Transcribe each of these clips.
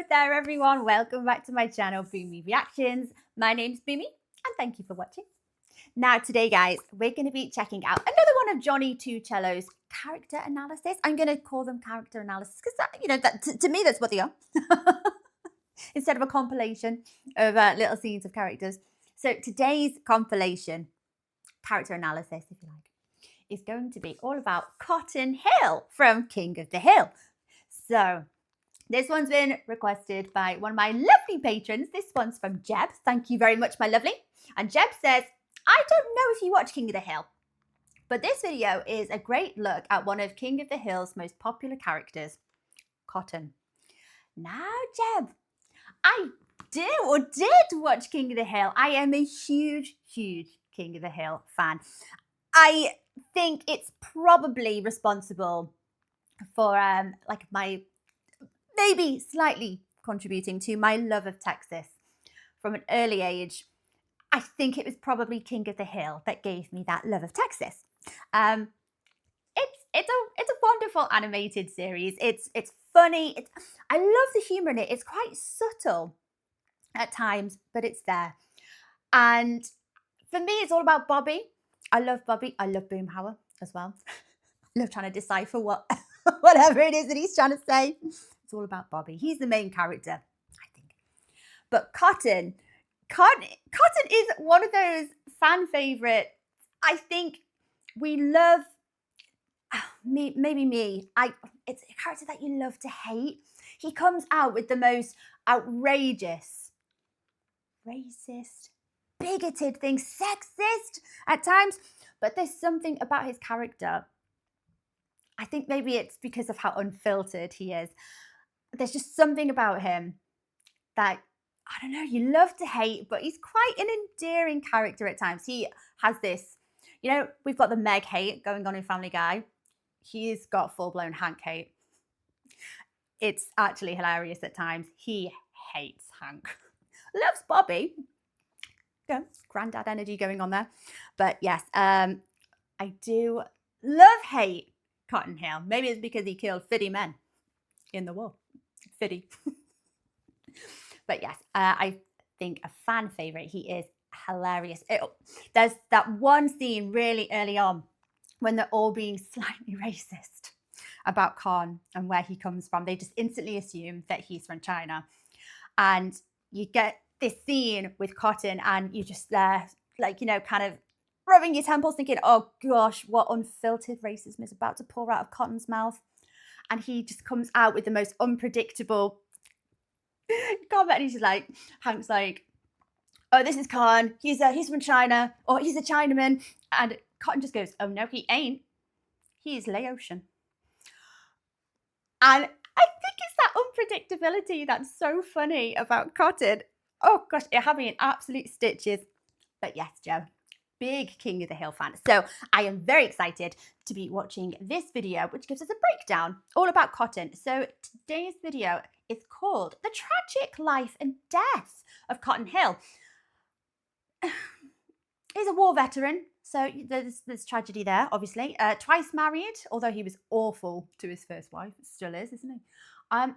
there everyone, welcome back to my channel Boomy Reactions. My name's Boomy and thank you for watching. Now today guys, we're going to be checking out another one of Johnny Tuccello's character analysis. I'm going to call them character analysis because to me that's what they are. Instead of a compilation of little scenes of characters. So today's compilation, character analysis if you like, is going to be all about Cotton Hill from King of the Hill. So this one's been requested by one of my lovely patrons. This one's from Jeb. Thank you very much, my lovely. And Jeb says, I don't know if you watch King of the Hill, but this video is a great look at one of King of the Hill's most popular characters, Cotton. Now, Jeb, I did watch King of the Hill. I am a huge King of the Hill fan. I think it's probably responsible for like my maybe slightly contributing to my love of Texas from an early age. I think it was probably King of the Hill that gave me that love of Texas. It's a wonderful animated series. It's funny. I love the humor in it. It's quite subtle at times, but it's there. And for me, it's all about Bobby. I love Bobby. I love Boomhauer as well. I love trying to decipher whatever it is that he's trying to say. It's all about Bobby. He's the main character, I think. But Cotton is one of those fan favorite. I think we love it's a character that you love to hate. He comes out with the most outrageous, racist, bigoted things, sexist at times, but there's something about his character. I think maybe it's because of how unfiltered he is. There's just something about him that, I don't know, you love to hate, but he's quite an endearing character at times. He has this, you know, we've got the Meg hate going on in Family Guy. He's got full-blown Hank hate. It's actually hilarious at times. He hates Hank. Loves Bobby. Yeah, granddad energy going on there. But yes, I do hate Cotton Hill. Maybe it's because he killed 50 men in the war. 50. But yes, I think a fan favorite. He is hilarious. There's that one scene really early on when they're all being slightly racist about Khan and where he comes from. They just instantly assume that he's from China. And you get this scene with Cotton and you just there, like, you know, kind of rubbing your temples thinking, oh gosh, what unfiltered racism is about to pour out of Cotton's mouth. And he just comes out with the most unpredictable comment. And he's just like, Hank's like, oh, this is Khan. He's from China, or he's a Chinaman. And Cotton just goes, oh no, he ain't. He's Laotian. And I think it's that unpredictability that's so funny about Cotton. Oh gosh, it had me in absolute stitches. But yes, Joe, big King of the Hill fan. So I am very excited to be watching this video, which gives us a breakdown all about Cotton. So today's video is called The Tragic Life and Death of Cotton Hill. He's a war veteran, so there's tragedy there, obviously. Twice married, although he was awful to his first wife. Still is, isn't he? I don't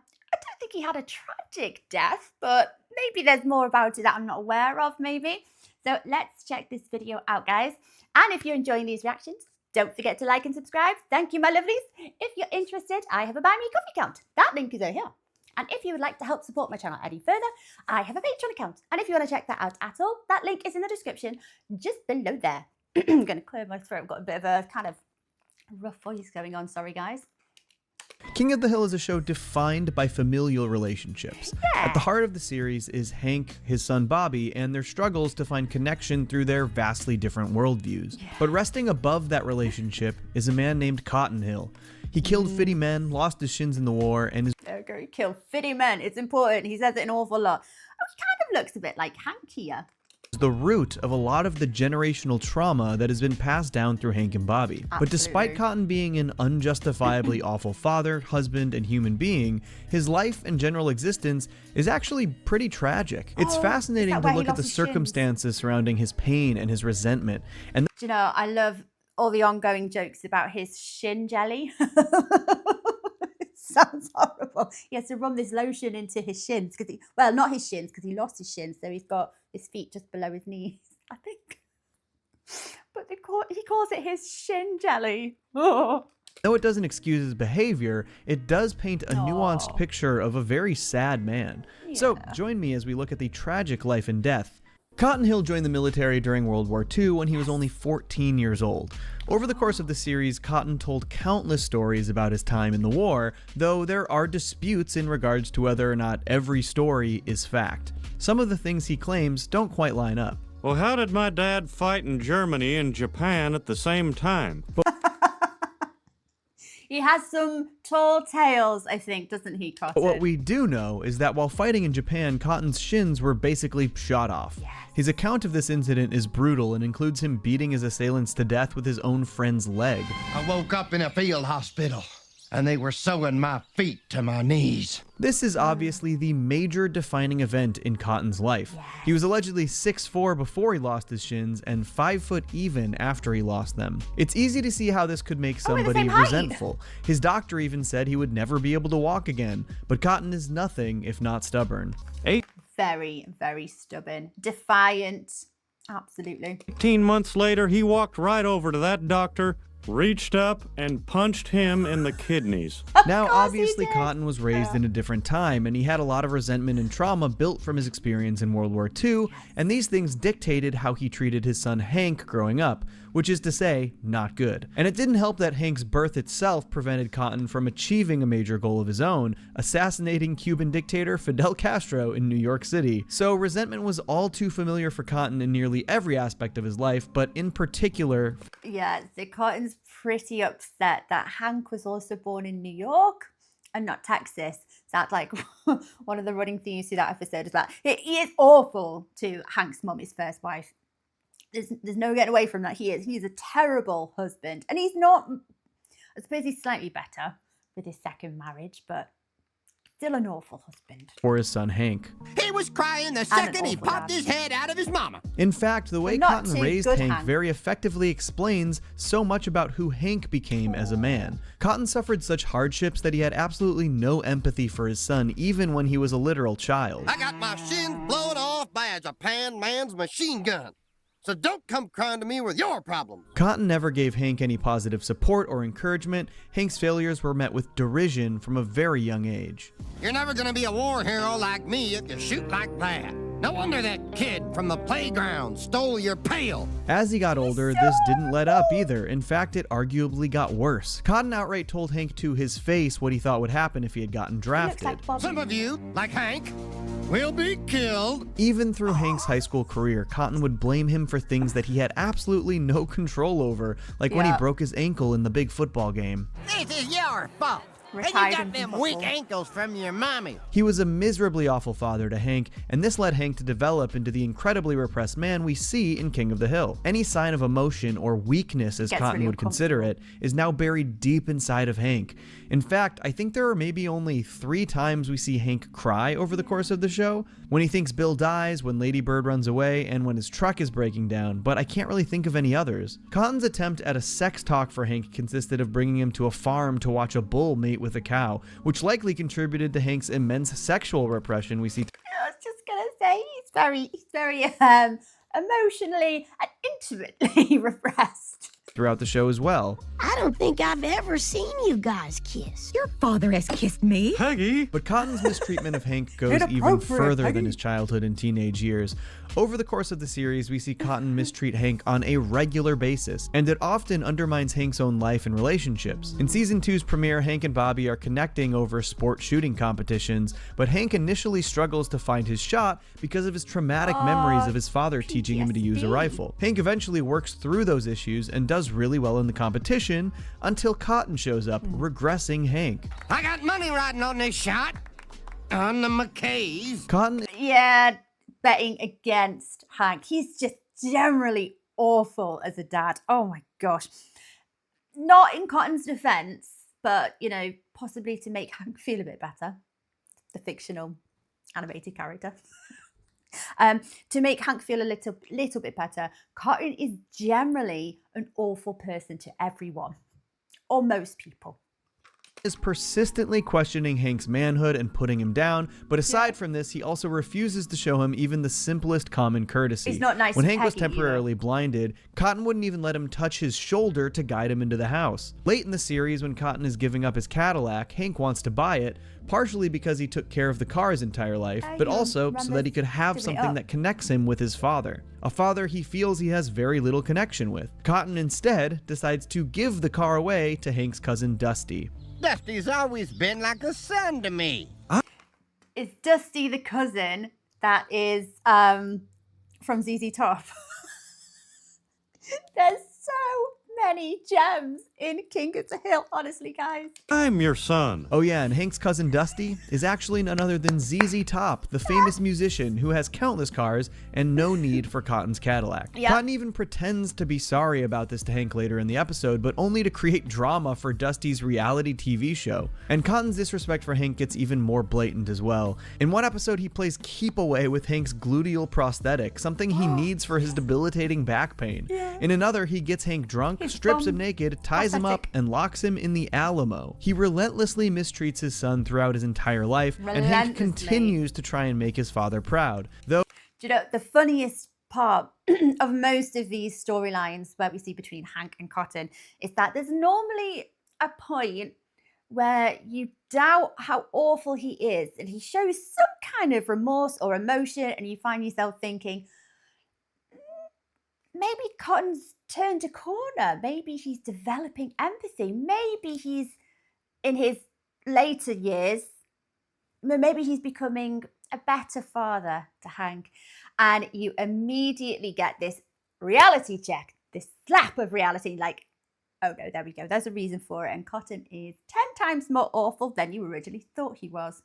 think he had a tragic death, but maybe there's more about it that I'm not aware of, maybe. So let's check this video out, guys. And if you're enjoying these reactions, don't forget to like and subscribe. Thank you, my lovelies. If you're interested, I have a Buy Me a Coffee account. That link is over here. And if you would like to help support my channel any further, I have a Patreon account. And if you want to check that out at all, that link is in the description just below there. I'm going to clear my throat. I've got a bit of a kind of rough voice going on. Sorry, guys. King of the Hill is a show defined by familial relationships. Yeah. At the heart of the series is Hank, his son Bobby, and their struggles to find connection through their vastly different worldviews. Yeah. But resting above that relationship is a man named Cotton Hill. He killed 50 men, lost his shins in the war, and is... There we go, he killed 50 men. It's important. He says it an awful lot. Oh, he kind of looks a bit like Hank here. The root of a lot of the generational trauma that has been passed down through Hank and Bobby. Absolutely. But despite Cotton being an unjustifiably awful father, husband, and human being, his life and general existence is actually pretty tragic. It's fascinating to look at the circumstances surrounding his pain and his resentment. And do you know, I love all the ongoing jokes about his shin jelly. It's sounds horrible. He has to run this lotion into his shins because well, not his shins because he lost his shins, so he's got his feet just below his knees, I think. But he calls it his shin jelly. Oh. Though it doesn't excuse his behavior, it does paint a nuanced picture of a very sad man. Yeah. So join me as we look at the tragic life and death. Cotton Hill joined the military during World War II when he was only 14 years old. Over the course of the series, Cotton told countless stories about his time in the war, though there are disputes in regards to whether or not every story is fact. Some of the things he claims don't quite line up. Well, how did my dad fight in Germany and Japan at the same time? He has some tall tales, I think, doesn't he, Cotton? But what we do know is that while fighting in Japan, Cotton's shins were basically shot off. Yes. His account of this incident is brutal and includes him beating his assailants to death with his own friend's leg. I woke up in a field hospital, and they were sewing my feet to my knees. This is obviously the major defining event in Cotton's life. Yes. He was allegedly 6'4" before he lost his shins and 5 foot even after he lost them. It's easy to see how this could make somebody resentful. His doctor even said he would never be able to walk again, but Cotton is nothing if not stubborn. Very, very stubborn. Defiant. Absolutely. 18 months later, he walked right over to that doctor, reached up and punched him in the kidneys. Now, obviously, Cotton was raised in a different time, and he had a lot of resentment and trauma built from his experience in World War II, and these things dictated how he treated his son Hank growing up, which is to say, not good. And it didn't help that Hank's birth itself prevented Cotton from achieving a major goal of his own, assassinating Cuban dictator Fidel Castro in New York City. So resentment was all too familiar for Cotton in nearly every aspect of his life, but in particular... Yeah, so Cotton's pretty upset that Hank was also born in New York and not Texas. That's like one of the running themes to that episode as well. He is awful to Hank's mum, his first wife. There's no getting away from that. He's a terrible husband. And he's not, I suppose he's slightly better with his second marriage, but still an awful husband. For his son Hank. He was crying the second he popped his head out of his mama. In fact, the way Cotton raised Hank very effectively explains so much about who Hank became as a man. Cotton suffered such hardships that he had absolutely no empathy for his son, even when he was a literal child. I got my shins blown off by a Japan man's machine gun. So don't come crying to me with your problems. Cotton never gave Hank any positive support or encouragement. Hank's failures were met with derision from a very young age. You're never gonna be a war hero like me if you shoot like that. No wonder that kid from the playground stole your pail. As he got older, this didn't let up either. In fact, it arguably got worse. Cotton outright told Hank to his face what he thought would happen if he had gotten drafted. Some of you, like Hank, will be killed. Even through Hank's high school career, Cotton would blame him for things that he had absolutely no control over, like when he broke his ankle in the big football game. This is your fault. And you got them weak ankles from your mommy. He was a miserably awful father to Hank, and this led Hank to develop into the incredibly repressed man we see in King of the Hill. Any sign of emotion or weakness, as Cotton would consider it, is now buried deep inside of Hank. In fact, I think there are maybe only 3 times we see Hank cry over the course of the show. When he thinks Bill dies, when Lady Bird runs away, and when his truck is breaking down, but I can't really think of any others. Cotton's attempt at a sex talk for Hank consisted of bringing him to a farm to watch a bull mate with a cow, which likely contributed to Hank's immense sexual repression we see. I was just gonna say he's very emotionally and intimately repressed throughout the show as well. I don't think I've ever seen you guys kiss. Your father has kissed me. Peggy! But Cotton's mistreatment of Hank goes even further than his childhood and teenage years. Over the course of the series, we see Cotton mistreat Hank on a regular basis, and it often undermines Hank's own life and relationships. In Season 2's premiere, Hank and Bobby are connecting over sport shooting competitions, but Hank initially struggles to find his shot because of his traumatic memories of his father teaching him to use a rifle. Hank eventually works through those issues and does really well in the competition until Cotton shows up, regressing Hank. I got money riding on this shot. On the McKays. Cotton... Yeah, betting against Hank. He's just generally awful as a dad. Oh my gosh. Not in Cotton's defense, but, you know, possibly to make Hank feel a bit better. The fictional animated character. To make Hank feel a little bit better, Cotton is generally an awful person to everyone, or most people. is persistently questioning Hank's manhood and putting him down, but aside from this, he also refuses to show him even the simplest common courtesy. It's not nice when to Hank was Peggy, temporarily blinded, Cotton wouldn't even let him touch his shoulder to guide him into the house. Late in the series, when Cotton is giving up his Cadillac, Hank wants to buy it, partially because he took care of the car his entire life, but also so that he could have something that connects him with his father. A father he feels he has very little connection with. Cotton instead decides to give the car away to Hank's cousin Dusty. Dusty's always been like a son to me. It's Dusty the cousin that is from ZZ Top. There's so many gems in King of the Hill, honestly, guys. I'm your son. Oh yeah, and Hank's cousin Dusty is actually none other than ZZ Top, the famous musician who has countless cars and no need for Cotton's Cadillac. Yep. Cotton even pretends to be sorry about this to Hank later in the episode, but only to create drama for Dusty's reality TV show. And Cotton's disrespect for Hank gets even more blatant as well. In one episode, he plays keep away with Hank's gluteal prosthetic, something he needs for his debilitating back pain. Yeah. In another, he gets Hank drunk, strips him naked, ties him up, and locks him in the Alamo. He relentlessly mistreats his son throughout his entire life, and Hank continues to try and make his father proud. Though, do you know, the funniest part of most of these storylines where we see between Hank and Cotton is that there's normally a point where you doubt how awful he is, and he shows some kind of remorse or emotion, and you find yourself thinking, maybe Cotton's turned a corner. Maybe he's developing empathy. Maybe he's in his later years. Maybe he's becoming a better father to Hank. And you immediately get this reality check, this slap of reality, like, oh no, there we go. There's a reason for it. And Cotton is 10 times more awful than you originally thought he was.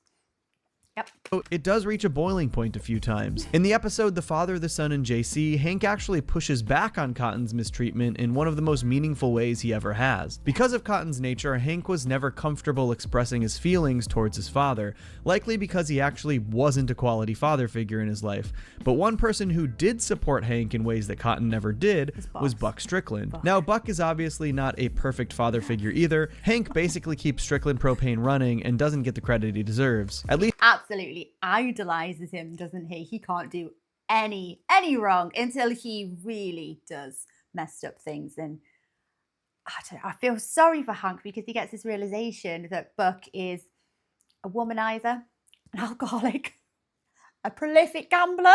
Yep. it does reach a boiling point a few times. In the episode The Father, the Son, and JC, Hank actually pushes back on Cotton's mistreatment in one of the most meaningful ways he ever has. Because of Cotton's nature, Hank was never comfortable expressing his feelings towards his father, likely because he actually wasn't a quality father figure in his life. But one person who did support Hank in ways that Cotton never did was Buck Strickland. Now, Buck is obviously not a perfect father figure either. Hank basically keeps Strickland Propane running and doesn't get the credit he deserves. At least absolutely idolizes him, doesn't he? He can't do any wrong until he really does mess up things. And I feel sorry for Hank because he gets this realization that Buck is a womanizer, an alcoholic, a prolific gambler.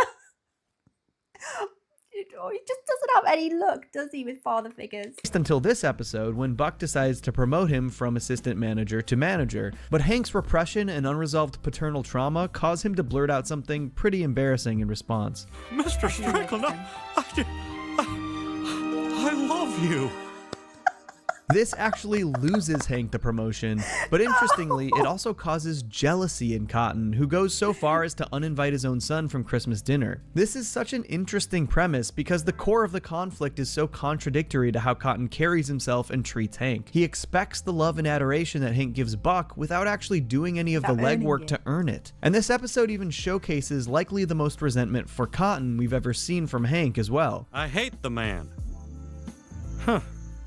He just doesn't have any luck, does he, with father figures? Until this episode, when Buck decides to promote him from assistant manager to manager. But Hank's repression and unresolved paternal trauma cause him to blurt out something pretty embarrassing in response. Mr. Strickland, I love you. This actually loses Hank the promotion, but interestingly, it also causes jealousy in Cotton, who goes so far as to uninvite his own son from Christmas dinner. This is such an interesting premise because the core of the conflict is so contradictory to how Cotton carries himself and treats Hank. He expects the love and adoration that Hank gives Buck without actually doing any of the legwork to earn it. And this episode even showcases likely the most resentment for Cotton we've ever seen from Hank as well. I hate the man. Huh.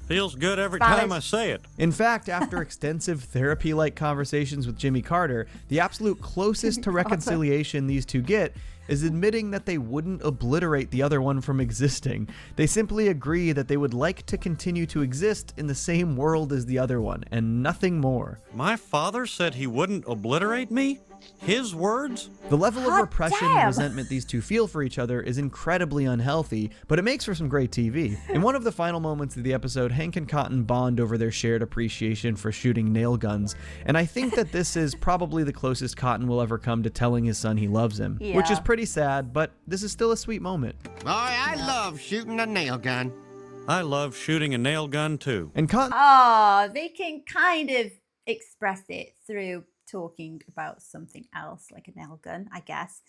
Feels good every time I say it. In fact, after extensive therapy-like conversations with Jimmy Carter, the absolute closest to reconciliation these two get is admitting that they wouldn't obliterate the other one from existing. They simply agree that they would like to continue to exist in the same world as the other one, and nothing more. My father said he wouldn't obliterate me? His words? The level of repression and resentment these two feel for each other is incredibly unhealthy, but it makes for some great TV. In one of the final moments of the episode, Hank and Cotton bond over their shared appreciation for shooting nail guns, and I think that this is probably the closest Cotton will ever come to telling his son he loves him, which is pretty sad, but this is still a sweet moment. Boy, I love shooting a nail gun. I love shooting a nail gun too. And Cotton... they can kind of express it through talking about something else, like a nail gun, I guess.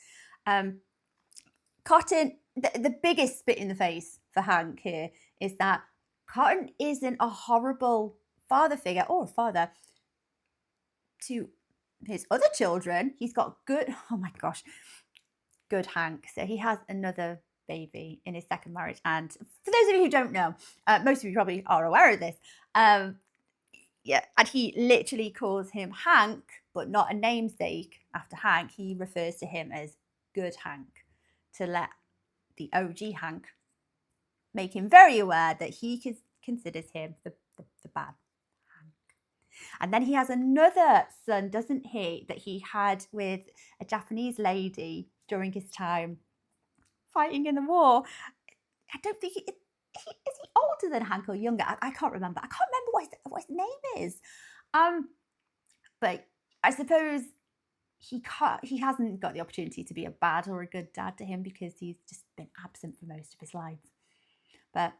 Cotton, the biggest spit in the face for Hank here is that Cotton isn't a horrible father figure or father to his other children. He's got good, oh my gosh, good Hank. So he has another baby in his second marriage. And for those of you who don't know, most of you probably are aware of this, Yeah, and he literally calls him Hank, but not a namesake after Hank. He refers to him as Good Hank to let the OG Hank make him very aware that he considers him the bad Hank. And then he has another son, doesn't he, that he had with a Japanese lady during his time fighting in the war. I don't think is he older than Hank or younger? I can't remember. I can't remember what his name is. But I suppose he hasn't got the opportunity to be a bad or a good dad to him because he's just been absent for most of his life. But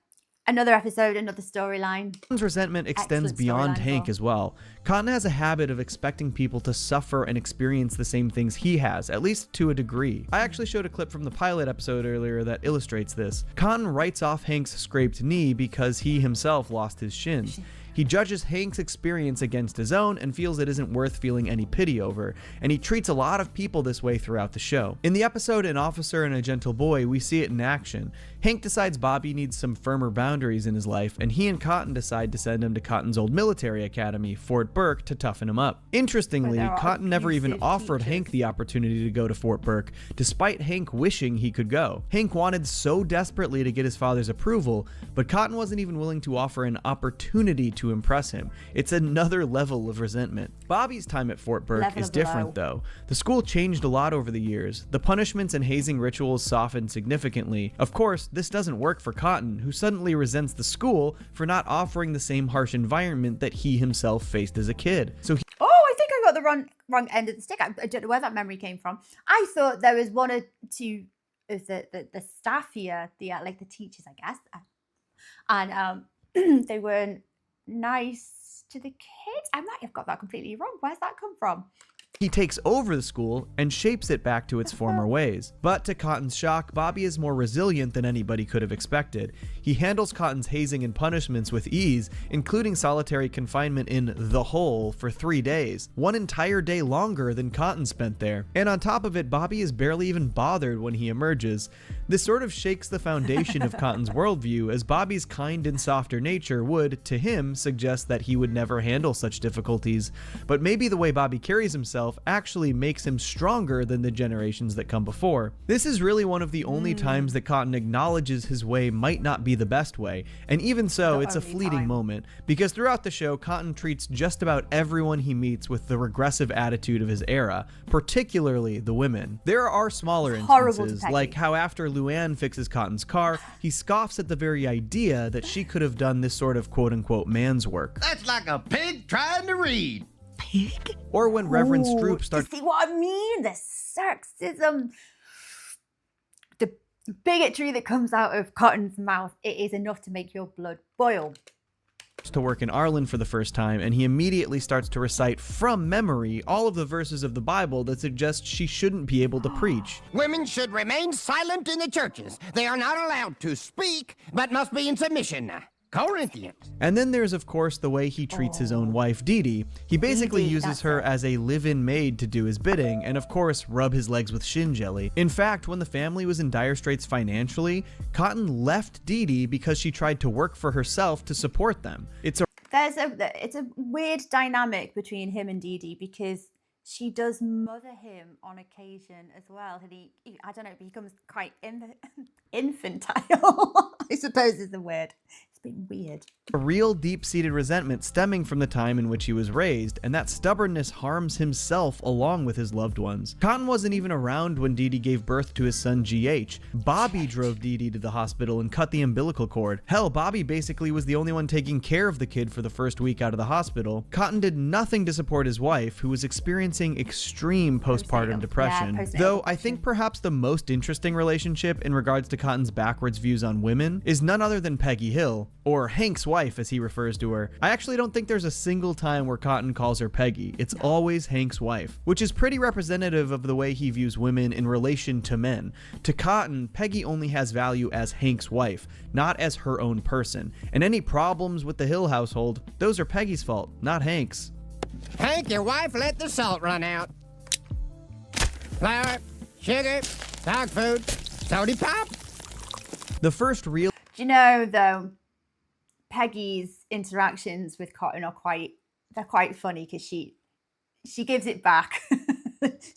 another episode, another storyline. Cotton's resentment extends beyond Hank as well. Cotton has a habit of expecting people to suffer and experience the same things he has, at least to a degree. I actually showed a clip from the pilot episode earlier that illustrates this. Cotton writes off Hank's scraped knee because he himself lost his shin. He judges Hank's experience against his own and feels it isn't worth feeling any pity over, and he treats a lot of people this way throughout the show. In the episode An Officer and a Gentle Boy, we see it in action. Hank decides Bobby needs some firmer boundaries in his life, and he and Cotton decide to send him to Cotton's old military academy, Fort Burke, to toughen him up. Interestingly, Cotton never even offered Hank the opportunity to go to Fort Burke, despite Hank wishing he could go. Hank wanted so desperately to get his father's approval, but Cotton wasn't even willing to offer an opportunity to impress him. It's another level of resentment. Bobby's time at Fort Burke is different though. The school changed a lot over the years. The punishments and hazing rituals softened significantly. Of course, this doesn't work for Cotton, who suddenly resents the school for not offering the same harsh environment that he himself faced as a kid. So I think I got the wrong end of the stick. I don't know where that memory came from. I thought there was one or two of the staff here, like the teachers, I guess, and they weren't nice to the kids. I might have got that completely wrong. Where's that come from? He takes over the school and shapes it back to its former ways. But to Cotton's shock, Bobby is more resilient than anybody could have expected. He handles Cotton's hazing and punishments with ease, including solitary confinement in the hole for 3 days, one entire day longer than Cotton spent there. And on top of it, Bobby is barely even bothered when he emerges. This sort of shakes the foundation of Cotton's worldview, as Bobby's kind and softer nature would, to him, suggest that he would never handle such difficulties. But maybe the way Bobby carries himself actually makes him stronger than the generations that come before. This is really one of the only times that Cotton acknowledges his way might not be the best way, and even so, it's a fleeting moment, because throughout the show, Cotton treats just about everyone he meets with the regressive attitude of his era, particularly the women. There are smaller instances, like how after Luann fixes Cotton's car, he scoffs at the very idea that she could have done this sort of quote-unquote man's work. That's like a pig trying to read. Pig? Or when Reverend Stroop starts... See what I mean? The sexism, the bigotry that comes out of Cotton's mouth, it is enough to make your blood boil. To work in Arlen for the first time, and he immediately starts to recite from memory all of the verses of the Bible that suggest she shouldn't be able to preach. Women should remain silent in the churches. They are not allowed to speak, but must be in submission. Corinthians. And then there's of course the way he treats his own wife, Dee Dee. He basically uses her as a live-in maid to do his bidding, and of course rub his legs with shin jelly. In fact, when the family was in dire straits financially, Cotton left Dee Dee because she tried to work for herself to support them. It's a weird dynamic between him and Dee Dee, because she does mother him on occasion as well, and he I don't know, he becomes quite infantile, I suppose is the word. It's been weird. A real deep-seated resentment stemming from the time in which he was raised, and that stubbornness harms himself along with his loved ones. Cotton wasn't even around when Dee Dee gave birth to his son GH. Bobby drove Dee Dee to the hospital and cut the umbilical cord. Hell, Bobby basically was the only one taking care of the kid for the first week out of the hospital. Cotton did nothing to support his wife, who was experiencing extreme postpartum depression. Though I think perhaps the most interesting relationship in regards to Cotton's backwards views on women is none other than Peggy Hill, or Hank's wife as he refers to her. I actually don't think there's a single time where Cotton calls her Peggy. It's always Hank's wife, which is pretty representative of the way he views women in relation to men. To Cotton, Peggy only has value as Hank's wife, not as her own person. And any problems with the Hill household, those are Peggy's fault, not Hank's. Hank, your wife let the salt run out. Flour, sugar, dog food, soda pop. The first real... Do you know, though, Peggy's interactions with Cotton are quite they're quite funny because she gives it back.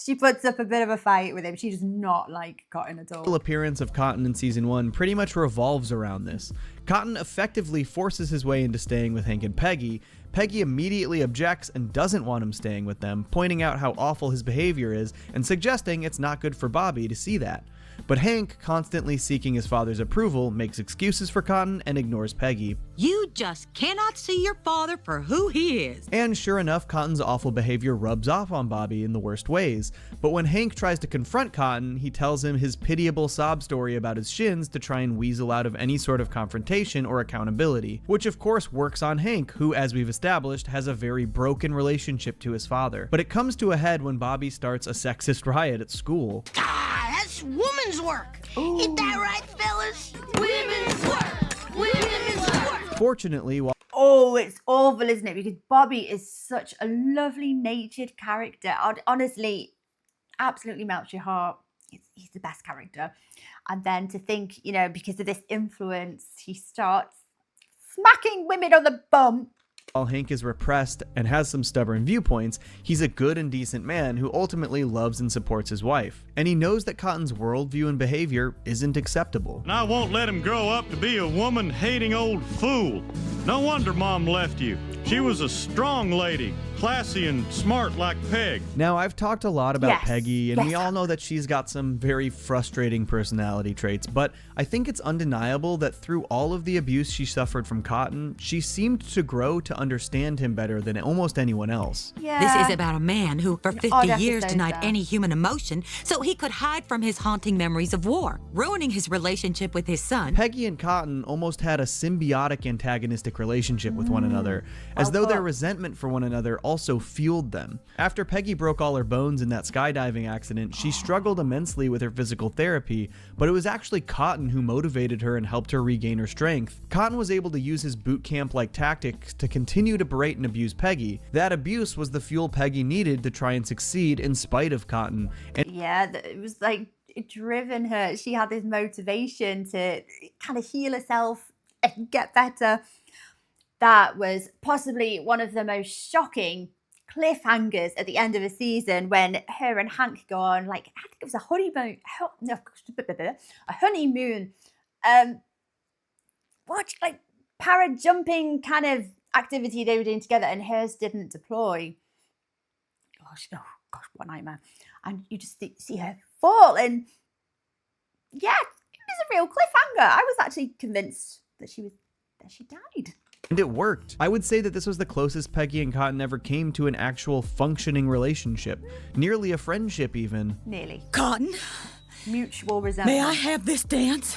She puts up a bit of a fight with him. She does not like Cotton at all. The appearance of Cotton in season 1 pretty much revolves around this. Cotton effectively forces his way into staying with Hank and Peggy. Peggy immediately objects and doesn't want him staying with them, pointing out how awful his behavior is and suggesting it's not good for Bobby to see that. But Hank, constantly seeking his father's approval, makes excuses for Cotton and ignores Peggy. You just cannot see your father for who he is. And sure enough, Cotton's awful behavior rubs off on Bobby in the worst ways. But when Hank tries to confront Cotton, he tells him his pitiable sob story about his shins to try and weasel out of any sort of confrontation or accountability, which of course works on Hank, who, as we've established, has a very broken relationship to his father. But it comes to a head when Bobby starts a sexist riot at school. That's woman's work. Ain't that right, fellas? Women's work. Women's work. Fortunately, while Oh, it's awful, isn't it? Because Bobby is such a lovely natured character. Honestly, absolutely melts your heart. He's the best character. And then to think, you know, because of this influence, he starts smacking women on the bum. While Hank is repressed and has some stubborn viewpoints, he's a good and decent man who ultimately loves and supports his wife. And he knows that Cotton's worldview and behavior isn't acceptable. And I won't let him grow up to be a woman-hating old fool. No wonder Mom left you. She was a strong lady, classy and smart like Peg. Now, I've talked a lot about Yes. Peggy, and Yes. we all know that she's got some very frustrating personality traits, but I think it's undeniable that through all of the abuse she suffered from Cotton, she seemed to grow to understand him better than almost anyone else. Yeah. This is about a man who for 50 odd years episode denied there. any human emotion so he could hide from his haunting memories of war, ruining his relationship with his son. Peggy and Cotton almost had a symbiotic antagonistic relationship with one another, as though their resentment for one another also fueled them. After Peggy broke all her bones in that skydiving accident, she struggled immensely with her physical therapy, but it was actually Cotton who motivated her and helped her regain her strength. Cotton was able to use his boot camp-like tactics to continue to berate and abuse Peggy. That abuse was the fuel Peggy needed to try and succeed in spite of Cotton. And Yeah, it was like it driven her. She had this motivation to kind of heal herself and get better. That was possibly one of the most shocking cliffhangers at the end of a season when her and Hank go on, like, I think it was a honeymoon. A honeymoon. What, like, para-jumping kind of activity they were doing together, and hers didn't deploy. Gosh, what a nightmare. And you just see her fall, and yeah, it was a real cliffhanger. I was actually convinced that she died. And it worked. I would say that this was the closest Peggy and Cotton ever came to an actual functioning relationship. Nearly a friendship, even. Nearly. Cotton, Mutual resentment. may I have this dance?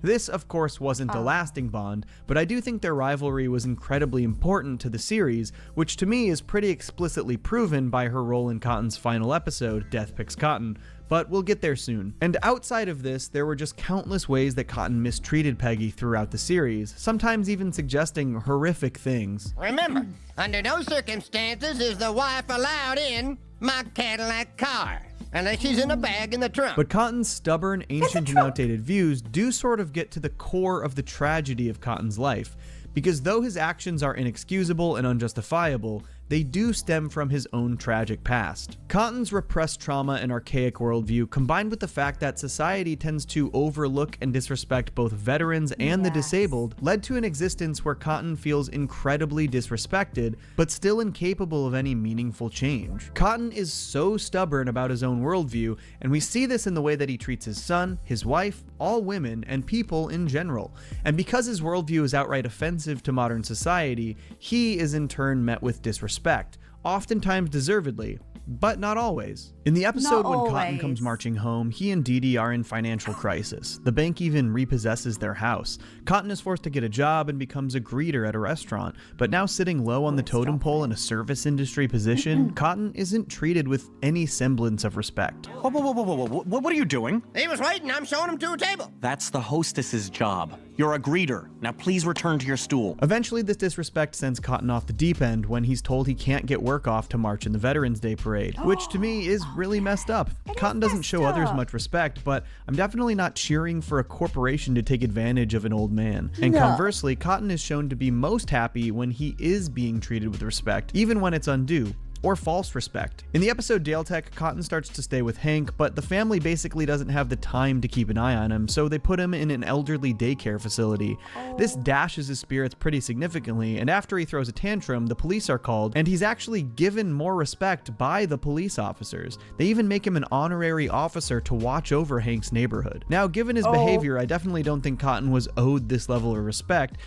This, of course, wasn't a lasting bond, but I do think their rivalry was incredibly important to the series, which to me is pretty explicitly proven by her role in Cotton's final episode, Death Picks Cotton, but we'll get there soon. And outside of this, there were just countless ways that Cotton mistreated Peggy throughout the series, sometimes even suggesting horrific things. Remember, under no circumstances is the wife allowed in my Cadillac car, unless she's in a bag in the trunk. But Cotton's stubborn, ancient, and outdated views do sort of get to the core of the tragedy of Cotton's life, because though his actions are inexcusable and unjustifiable, they do stem from his own tragic past. Cotton's repressed trauma and archaic worldview, combined with the fact that society tends to overlook and disrespect both veterans and the disabled, led to an existence where Cotton feels incredibly disrespected, but still incapable of any meaningful change. Cotton is so stubborn about his own worldview, and we see this in the way that he treats his son, his wife, all women, and people in general. And because his worldview is outright offensive to modern society, he is in turn met with disrespect, oftentimes deservedly, but not always. In the episode when Cotton comes marching home, he and Dee Dee are in financial crisis. The bank even repossesses their house. Cotton is forced to get a job and becomes a greeter at a restaurant, but now sitting low on the totem pole in a service industry position, Cotton isn't treated with any semblance of respect. Whoa. What are you doing? He was waiting. I'm showing him to a table. That's the hostess's job. You're a greeter. Now please return to your stool. Eventually, this disrespect sends Cotton off the deep end when he's told he can't get work off to march in the Veterans Day parade, which to me is really messed up. Cotton doesn't show others much respect, but I'm definitely not cheering for a corporation to take advantage of an old man. And conversely, Cotton is shown to be most happy when he is being treated with respect, even when it's undue, or false respect. In the episode Dale Tech, Cotton starts to stay with Hank, but the family basically doesn't have the time to keep an eye on him, so they put him in an elderly daycare facility. This dashes his spirits pretty significantly, and after he throws a tantrum, the police are called, and he's actually given more respect by the police officers. They even make him an honorary officer to watch over Hank's neighborhood. Now, given his behavior, I definitely don't think Cotton was owed this level of respect.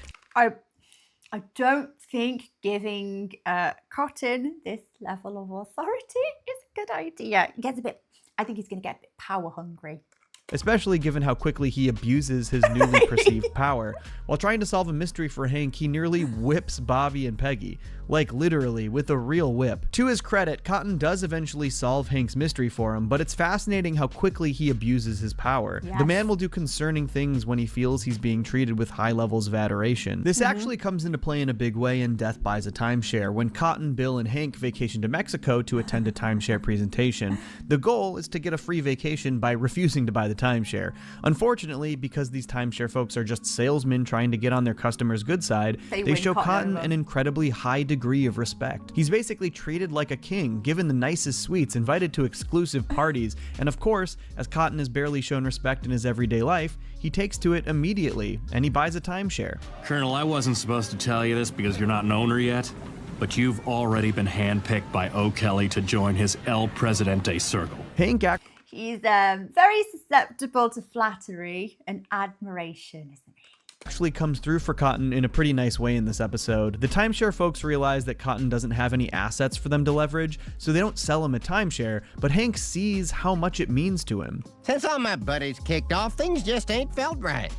I don't think giving Cotton this level of authority is a good idea. I think he's going to get a bit power hungry. Especially given how quickly he abuses his newly perceived power. While trying to solve a mystery for Hank, he nearly whips Bobby and Peggy. Like literally, with a real whip. To his credit, Cotton does eventually solve Hank's mystery for him, but it's fascinating how quickly he abuses his power. Yes. The man will do concerning things when he feels he's being treated with high levels of adoration. This actually comes into play in a big way in Death Buys a Timeshare, when Cotton, Bill, and Hank vacation to Mexico to attend a timeshare presentation. The goal is to get a free vacation by refusing to buy the timeshare. Unfortunately, because these timeshare folks are just salesmen trying to get on their customers' good side, they show Cotton an incredibly high degree of respect. He's basically treated like a king, given the nicest suites, invited to exclusive parties, and of course, as Cotton has barely shown respect in his everyday life, he takes to it immediately, and he buys a timeshare. Colonel, I wasn't supposed to tell you this because you're not an owner yet, but you've already been handpicked by O'Kelly to join his El Presidente circle. Hank He's very susceptible to flattery and admiration, isn't he? Actually comes through for Cotton in a pretty nice way in this episode. The timeshare folks realize that Cotton doesn't have any assets for them to leverage, so they don't sell him a timeshare, but Hank sees how much it means to him. Since all my buddies kicked off, things just ain't felt right.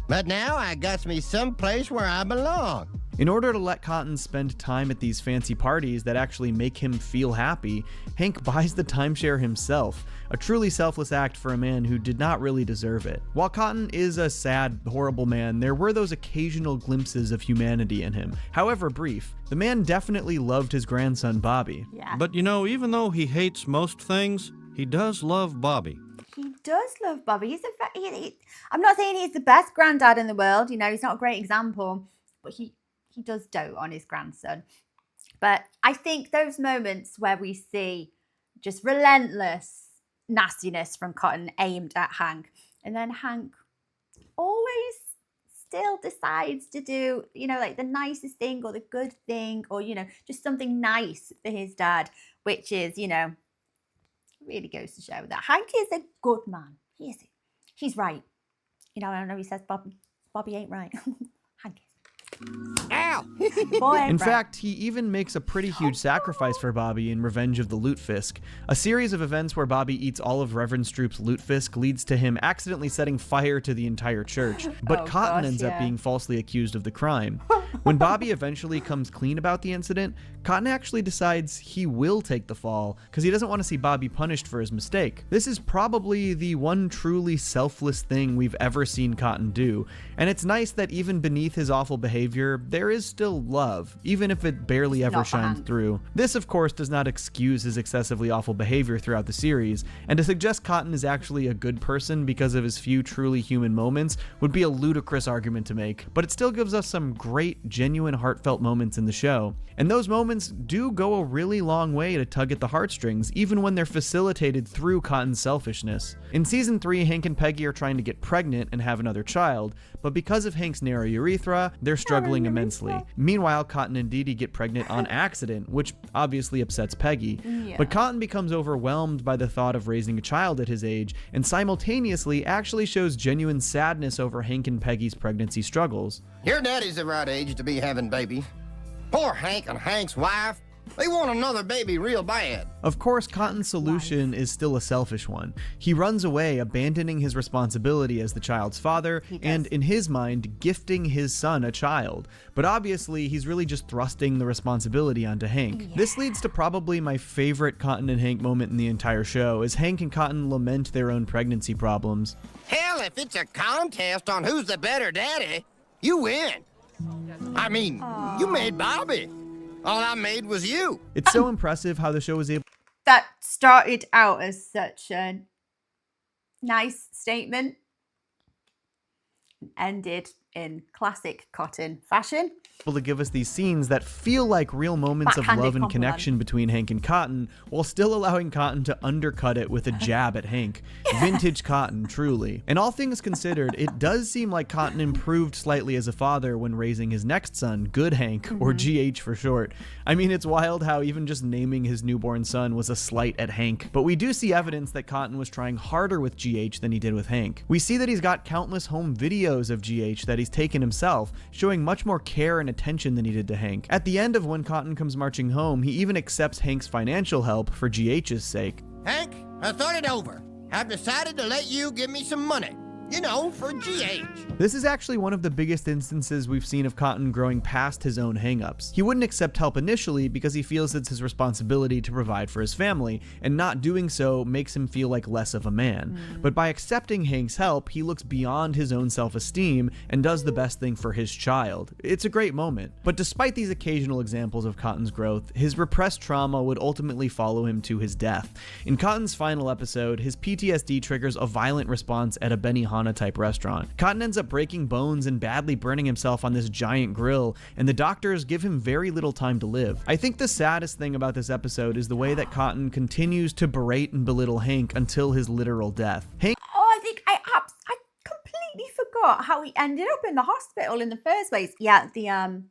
But now I got me someplace where I belong. In order to let Cotton spend time at these fancy parties that actually make him feel happy, Hank buys the timeshare himself, a truly selfless act for a man who did not really deserve it. While Cotton is a sad, horrible man, there were those occasional glimpses of humanity in him, however brief. The man definitely loved his grandson, Bobby. Yeah. But you know, even though he hates most things, he does love Bobby. He does love Bobby. I'm not saying he's the best granddad in the world. You know, he's not a great example, but he does dote on his grandson. But I think those moments where we see just relentless nastiness from Cotton aimed at Hank, and then Hank always still decides to do, you know, like the nicest thing or the good thing, or, you know, just something nice for his dad, which is, you know, really goes to show that Hank is a good man. He is. He's right. You know, I know he says Bobby ain't right. Hank is. Ow! In fact, he even makes a pretty huge sacrifice for Bobby in Revenge of the Lutefisk. A series of events where Bobby eats all of Reverend Stroop's lutefisk leads to him accidentally setting fire to the entire church, but Cotton ends up being falsely accused of the crime. When Bobby eventually comes clean about the incident, Cotton actually decides he will take the fall because he doesn't want to see Bobby punished for his mistake. This is probably the one truly selfless thing we've ever seen Cotton do, and it's nice that even beneath his awful behavior, there is still love, even if it barely ever shines through. This, of course, does not excuse his excessively awful behavior throughout the series, and to suggest Cotton is actually a good person because of his few truly human moments would be a ludicrous argument to make, but it still gives us some great, genuine, heartfelt moments in the show. And those moments do go a really long way to tug at the heartstrings, even when they're facilitated through Cotton's selfishness. In season 3, Hank and Peggy are trying to get pregnant and have another child, but because of Hank's narrow urethra, they're struggling immensely. Meanwhile, Cotton and Dee Dee get pregnant on accident, which obviously upsets Peggy. But Cotton becomes overwhelmed by the thought of raising a child at his age, and simultaneously actually shows genuine sadness over Hank and Peggy's pregnancy struggles. Your daddy's the right age to be having babies. Poor Hank and Hank's wife. They want another baby real bad. Of course, Cotton's solution is still a selfish one. He runs away, abandoning his responsibility as the child's father, and in his mind, gifting his son a child. But obviously, he's really just thrusting the responsibility onto Hank. This leads to probably my favorite Cotton and Hank moment in the entire show, as Hank and Cotton lament their own pregnancy problems. Hell, Well, if it's a contest on who's the better daddy, you win. I mean, you made Bobby. All I made was you. It's so impressive how the show was able That started out as such a nice statement, ended in classic Cotton fashion. to give us these scenes that feel like real moments of Backhanded love and compliment. connection between Hank and Cotton, while still allowing Cotton to undercut it with a jab at Hank. Vintage Cotton, truly. And all things considered, it does seem like Cotton improved slightly as a father when raising his next son, Good Hank, or GH for short. I mean, it's wild how even just naming his newborn son was a slight at Hank. But we do see evidence that Cotton was trying harder with GH than he did with Hank. We see that he's got countless home videos of GH that he's taken himself, showing much more care and attention than he did to Hank. At the end of When Cotton Comes Marching Home, he even accepts Hank's financial help for GH's sake. Hank, I thought it over. I've decided to let you give me some money. You know, for GH. This is actually one of the biggest instances we've seen of Cotton growing past his own hangups. He wouldn't accept help initially because he feels it's his responsibility to provide for his family, and not doing so makes him feel like less of a man. But by accepting Hank's help, he looks beyond his own self-esteem and does the best thing for his child. It's a great moment. But despite these occasional examples of Cotton's growth, his repressed trauma would ultimately follow him to his death. In Cotton's final episode, his PTSD triggers a violent response at a Benihana type restaurant. Cotton ends up breaking bones and badly burning himself on this giant grill, and the doctors give him very little time to live. I think the saddest thing about this episode is the way that Cotton continues to berate and belittle Hank until his literal death. Hank Oh, I think I completely forgot how he ended up in the hospital in the first place. Yeah, the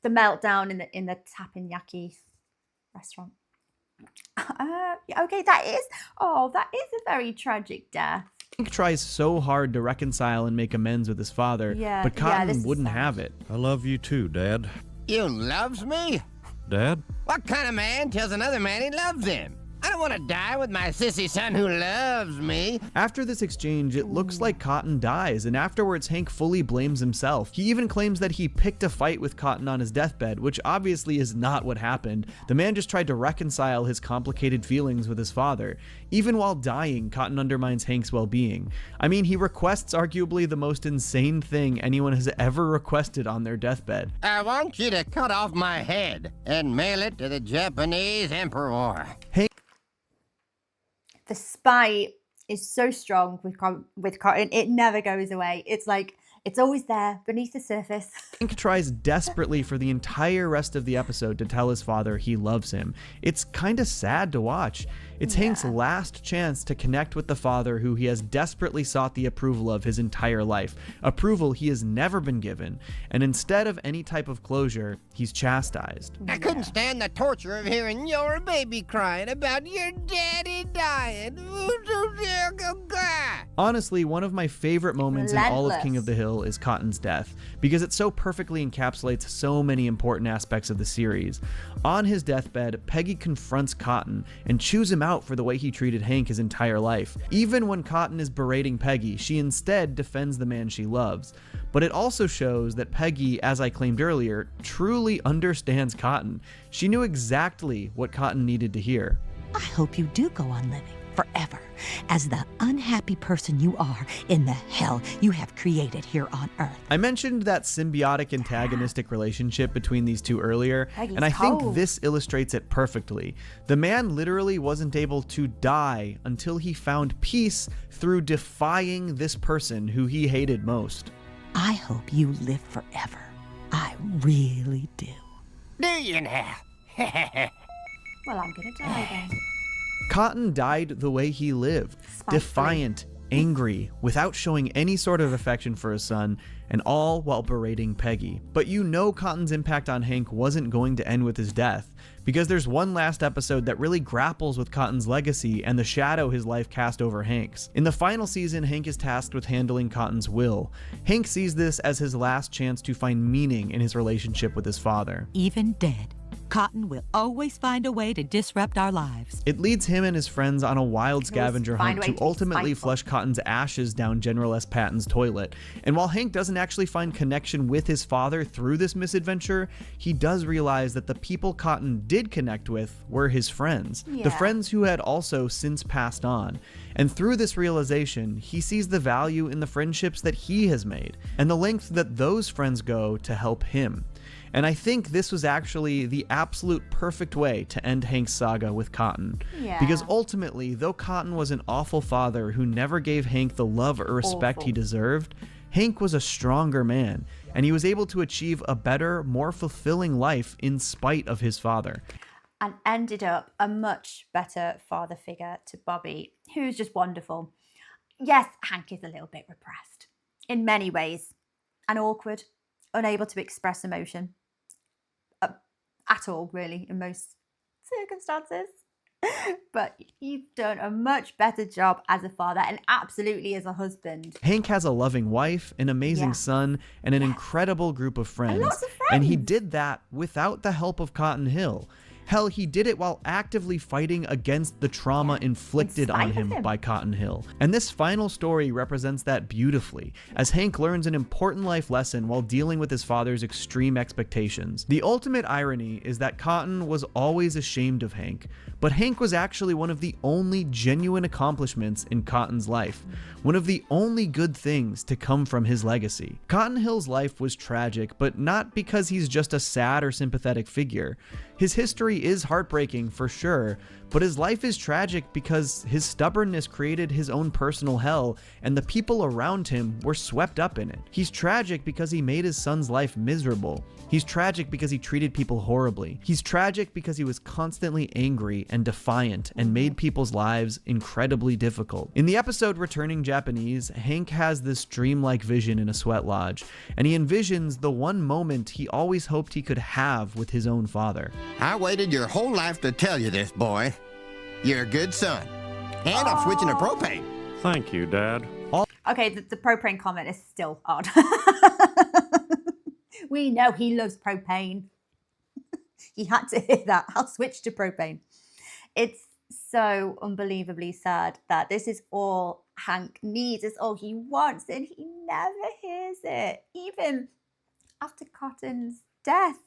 meltdown in the teppanyaki restaurant. Okay, that is a very tragic death. Hank tries so hard to reconcile and make amends with his father, but Cotton this is wouldn't sad. have it. I love you too, Dad. You loves me? Dad? What kind of man tells another man he loves him? I don't want to die with my sissy son who loves me. After this exchange, it looks like Cotton dies, and afterwards Hank fully blames himself. He even claims that he picked a fight with Cotton on his deathbed, which obviously is not what happened. The man just tried to reconcile his complicated feelings with his father. Even while dying, Cotton undermines Hank's well-being. I mean, he requests arguably the most insane thing anyone has ever requested on their deathbed. I want you to cut off my head and mail it to the Japanese emperor. The spite is so strong with Cotton. It never goes away. It's like it's always there beneath the surface. Hank tries desperately for the entire rest of the episode to tell his father he loves him. It's kind of sad to watch. It's Hank's last chance to connect with the father who he has desperately sought the approval of his entire life, approval he has never been given. And instead of any type of closure, he's chastised. I couldn't stand the torture of hearing your baby crying about your daddy dying. Honestly, one of my favorite moments in all of King of the Hill is Cotton's death, because it so perfectly encapsulates so many important aspects of the series. On his deathbed, Peggy confronts Cotton and chews him out for the way he treated Hank his entire life. Even when Cotton is berating Peggy, she instead defends the man she loves. But it also shows that Peggy, as I claimed earlier, truly understands Cotton. She knew exactly what Cotton needed to hear. I hope you do go on living forever as the unhappy person you are in the hell you have created here on Earth. I mentioned that symbiotic antagonistic relationship between these two earlier, and I think this illustrates it perfectly. The man literally wasn't able to die until he found peace through defying this person who he hated most. I hope you live forever. I really do. Do you now? Well, I'm gonna die then. Cotton died the way he lived, defiant, angry, without showing any sort of affection for his son, and all while berating Peggy. But you know Cotton's impact on Hank wasn't going to end with his death, because there's one last episode that really grapples with Cotton's legacy and the shadow his life cast over Hank's. In the final season, Hank is tasked with handling Cotton's will. Hank sees this as his last chance to find meaning in his relationship with his father. Even dead, Cotton will always find a way to disrupt our lives. It leads him and his friends on a wild scavenger hunt to ultimately flush Cotton's ashes down General S. Patton's toilet. And while Hank doesn't actually find connection with his father through this misadventure, he does realize that the people Cotton did connect with were his friends. The friends who had also since passed on. And through this realization, he sees the value in the friendships that he has made, and the length that those friends go to help him. And I think this was actually the absolute perfect way to end Hank's saga with Cotton. Because ultimately, though Cotton was an awful father who never gave Hank the love or respect he deserved, Hank was a stronger man, and he was able to achieve a better, more fulfilling life in spite of his father. And ended up a much better father figure to Bobby, who's just wonderful. Yes, Hank is a little bit repressed in many ways, and awkward, unable to express emotion at all, really, in most circumstances. But you've done a much better job as a father and absolutely as a husband. Hank has a loving wife, an amazing son, and an incredible group of friends. Lots of friends. And he did that without the help of Cotton Hill. Hell, he did it while actively fighting against the trauma inflicted on him by Cotton Hill. And this final story represents that beautifully, as Hank learns an important life lesson while dealing with his father's extreme expectations. The ultimate irony is that Cotton was always ashamed of Hank, but Hank was actually one of the only genuine accomplishments in Cotton's life, one of the only good things to come from his legacy. Cotton Hill's life was tragic, but not because he's just a sad or sympathetic figure. His history is heartbreaking for sure, but his life is tragic because his stubbornness created his own personal hell, and the people around him were swept up in it. He's tragic because he made his son's life miserable. He's tragic because he treated people horribly. He's tragic because he was constantly angry and defiant and made people's lives incredibly difficult. In the episode Returning Japanese, Hank has this dreamlike vision in a sweat lodge, and he envisions the one moment he always hoped he could have with his own father. I waited your whole life to tell you this, boy. You're a good son. And I'm switching to propane. Thank you, Dad. Okay, the propane comment is still odd. We know he loves propane. He had to hear that. I'll switch to propane. It's so unbelievably sad that this is all Hank needs. It's all he wants, and he never hears it. Even after Cotton's death,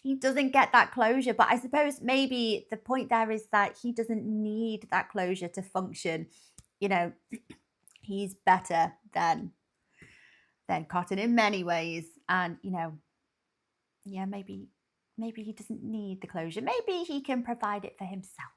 he doesn't get that closure. But I suppose maybe the point there is that he doesn't need that closure to function. You know, he's better than Cotton in many ways. And, you know, yeah, maybe he doesn't need the closure. Maybe he can provide it for himself.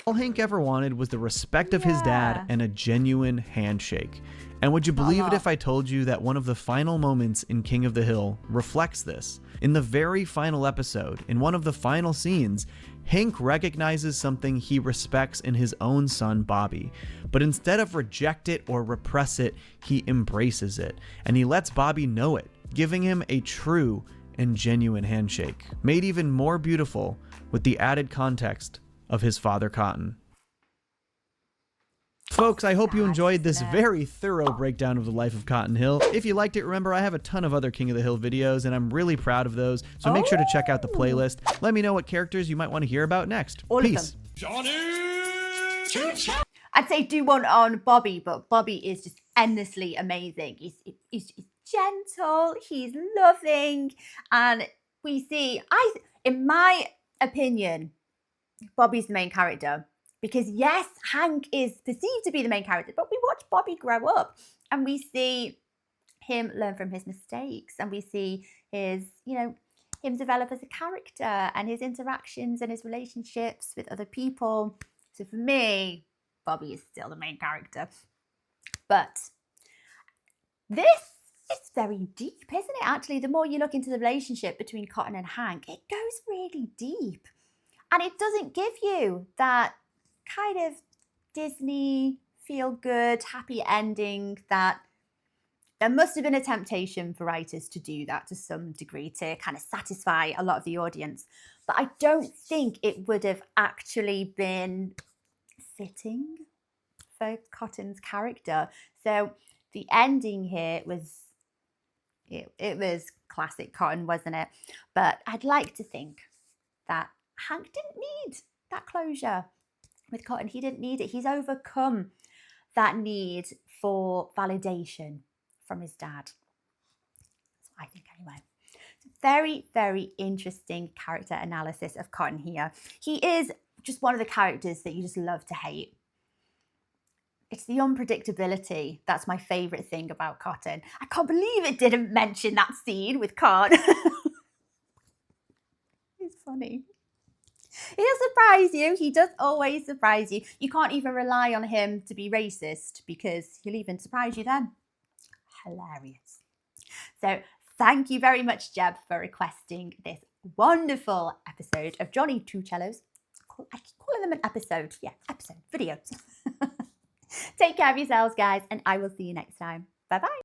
All Hank ever wanted was the respect of his dad and a genuine handshake. And would you believe it if I told you that one of the final moments in King of the Hill reflects this? In the very final episode, in one of the final scenes, Hank recognizes something he respects in his own son, Bobby. But instead of reject it or repress it, he embraces it. And he lets Bobby know it, giving him a true and genuine handshake, made even more beautiful with the added context of his father, Cotton. Folks, I hope you enjoyed this very thorough breakdown of the life of Cotton Hill. If you liked it, remember I have a ton of other King of the Hill videos, and I'm really proud of those, so make sure to check out the playlist. Let me know what characters you might want to hear about next. Peace. I'd say do one on Bobby, but Bobby is just endlessly amazing. He's gentle, he's loving, and we see, in my opinion, Bobby's the main character. Because yes, Hank is perceived to be the main character, but we watch Bobby grow up and we see him learn from his mistakes, and we see his, him develop as a character and his interactions and his relationships with other people. So for me, Bobby is still the main character. But this is very deep, isn't it? Actually, the more you look into the relationship between Cotton and Hank, it goes really deep. And it doesn't give you that kind of Disney feel-good, happy ending that there must have been a temptation for writers to do that to some degree to kind of satisfy a lot of the audience. But I don't think it would have actually been fitting for Cotton's character. So the ending here was, it was classic Cotton, wasn't it? But I'd like to think that Hank didn't need that closure with Cotton. He didn't need it. He's overcome that need for validation from his dad. That's what I think anyway. Very, very interesting character analysis of Cotton here. He is just one of the characters that you just love to hate. It's the unpredictability. That's my favourite thing about Cotton. I can't believe it didn't mention that scene with Cart. It's funny. He'll surprise you. He does always surprise you. You can't even rely on him to be racist because he'll even surprise you then. Hilarious. So thank you very much, Jeb, for requesting this wonderful episode of Johnny Two Cellos. I keep calling them an episode. Yeah, episode, video. Take care of yourselves, guys, and I will see you next time. Bye-bye.